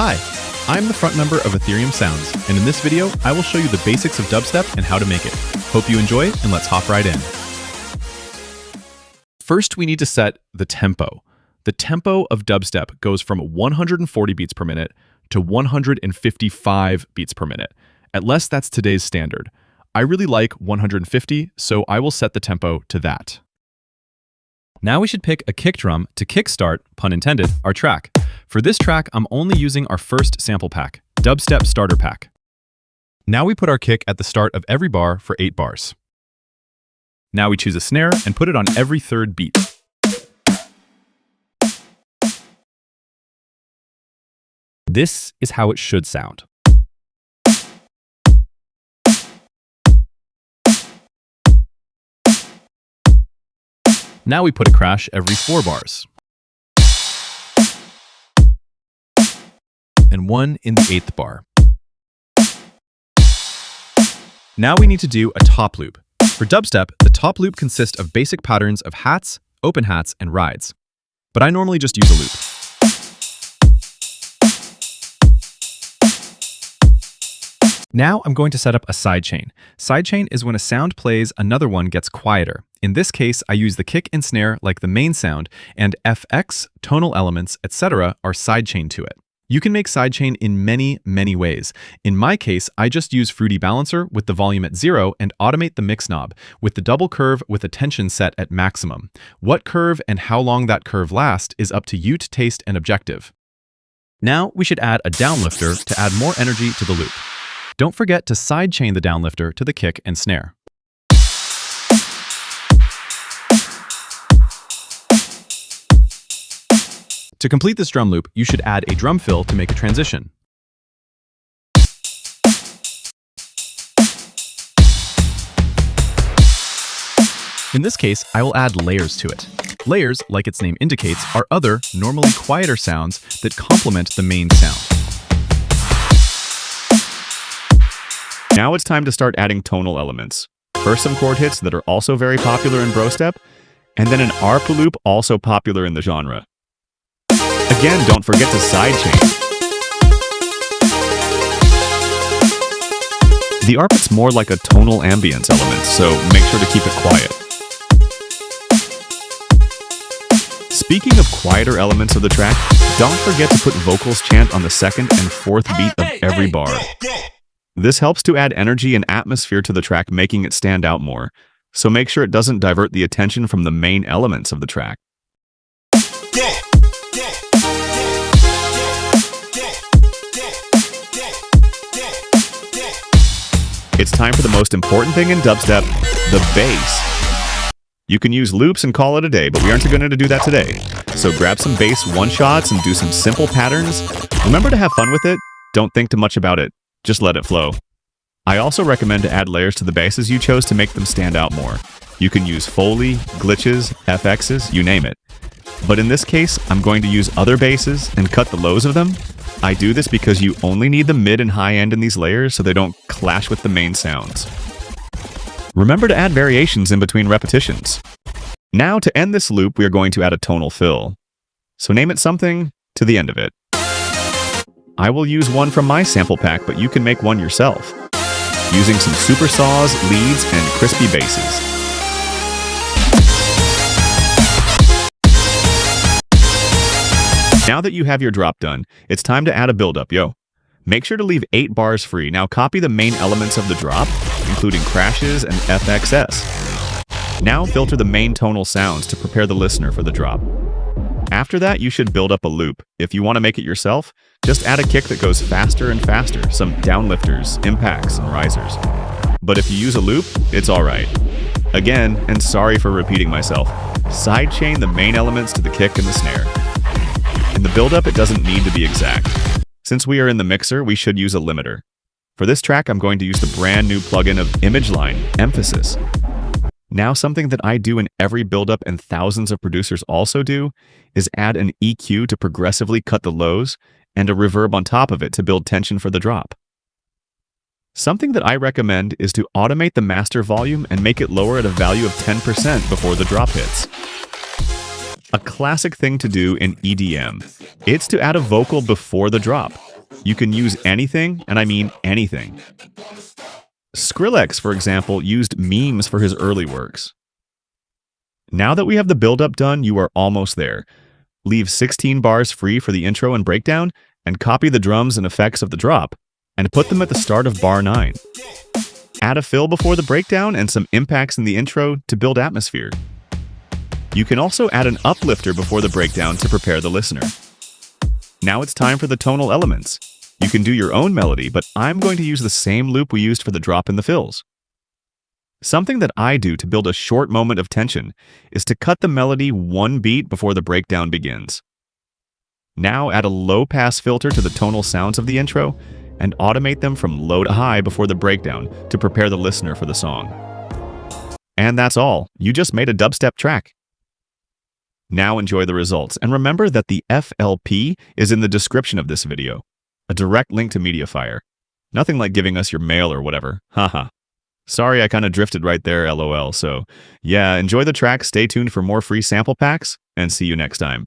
Hi, I'm the front member of Aetherium Sounds, and in this video, I will show you the basics of dubstep and how to make it. Hope you enjoy, and let's hop right in. First, we need to set the tempo. The tempo of dubstep goes from 140 beats per minute to 155 beats per minute. At least that's today's standard. I really like 150, so I will set the tempo to that. Now we should pick a kick drum to kickstart, pun intended, our track. For this track, I'm only using our first sample pack, Dubstep Starter Pack. Now we put our kick at the start of every bar for 8 bars. Now we choose a snare and put it on every third beat. This is how it should sound. Now we put a crash every 4 bars. And one in the 8th bar. Now we need to do a top loop. For dubstep, the top loop consists of basic patterns of hats, open hats, and rides. But I normally just use a loop. Now I'm going to set up a sidechain. Sidechain is when a sound plays, another one gets quieter. In this case, I use the kick and snare like the main sound, and FX, tonal elements, etc. are sidechain to it. You can make sidechain in many ways. In my case, I just use Fruity Balancer with the volume at 0 and automate the mix knob with the double curve with the tension set at maximum. What curve and how long that curve lasts is up to you to taste and objective. Now we should add a downlifter to add more energy to the loop. Don't forget to sidechain the downlifter to the kick and snare. To complete this drum loop, you should add a drum fill to make a transition. In this case, I will add layers to it. Layers, like its name indicates, are other, normally quieter sounds that complement the main sound. Now it's time to start adding tonal elements. First some chord hits that are also very popular in brostep, and then an ARP loop also popular in the genre. Again, don't forget to sidechain. The ARP is more like a tonal ambience element, so make sure to keep it quiet. Speaking of quieter elements of the track, don't forget to put vocals chant on the 2nd and 4th beat of every bar. This helps to add energy and atmosphere to the track, making it stand out more, so make sure it doesn't divert the attention from the main elements of the track. It's time for the most important thing in dubstep, the bass. You can use loops and call it a day, but we aren't going to do that today. So grab some bass one-shots and do some simple patterns. Remember to have fun with it. Don't think too much about it. Just let it flow. I also recommend to add layers to the basses you chose to make them stand out more. You can use Foley, glitches, FXs, you name it. But in this case, I'm going to use other basses and cut the lows of them. I do this because you only need the mid and high end in these layers so they don't clash with the main sounds. Remember to add variations in between repetitions. Now to end this loop, we are going to add a tonal fill. So name it something to the end of it. I will use one from my sample pack, but you can make one yourself, using some super saws, leads, and crispy basses. Now that you have your drop done, it's time to add a build-up, yo. Make sure to leave 8 bars free. Now copy the main elements of the drop, including crashes and FXs. Now filter the main tonal sounds to prepare the listener for the drop. After that, you should build up a loop. If you want to make it yourself, just add a kick that goes faster and faster, some downlifters, impacts, and risers. But if you use a loop, it's alright. Again, and sorry for repeating myself, sidechain the main elements to the kick and the snare. In the build-up, it doesn't need to be exact. Since we are in the mixer, we should use a limiter. For this track, I'm going to use the brand new plugin of ImageLine, Emphasis. Now something that I do in every build-up and thousands of producers also do is add an EQ to progressively cut the lows and a reverb on top of it to build tension for the drop. Something that I recommend is to automate the master volume and make it lower at a value of 10% before the drop hits. A classic thing to do in EDM. It's to add a vocal before the drop. You can use anything, and I mean anything. Skrillex, for example, used memes for his early works. Now that we have the build-up done, you are almost there. Leave 16 bars free for the intro and breakdown, and copy the drums and effects of the drop, and put them at the start of bar 9. Add a fill before the breakdown and some impacts in the intro to build atmosphere. You can also add an uplifter before the breakdown to prepare the listener. Now it's time for the tonal elements. You can do your own melody, but I'm going to use the same loop we used for the drop in the fills. Something that I do to build a short moment of tension is to cut the melody one beat before the breakdown begins. Now add a low-pass filter to the tonal sounds of the intro and automate them from low to high before the breakdown to prepare the listener for the song. And that's all. You just made a dubstep track. Now enjoy the results, and remember that the FLP is in the description of this video. A direct link to Mediafire. Nothing like giving us your mail or whatever. Haha. Sorry I kinda drifted right there, lol. So yeah, enjoy the track, stay tuned for more free sample packs, and see you next time.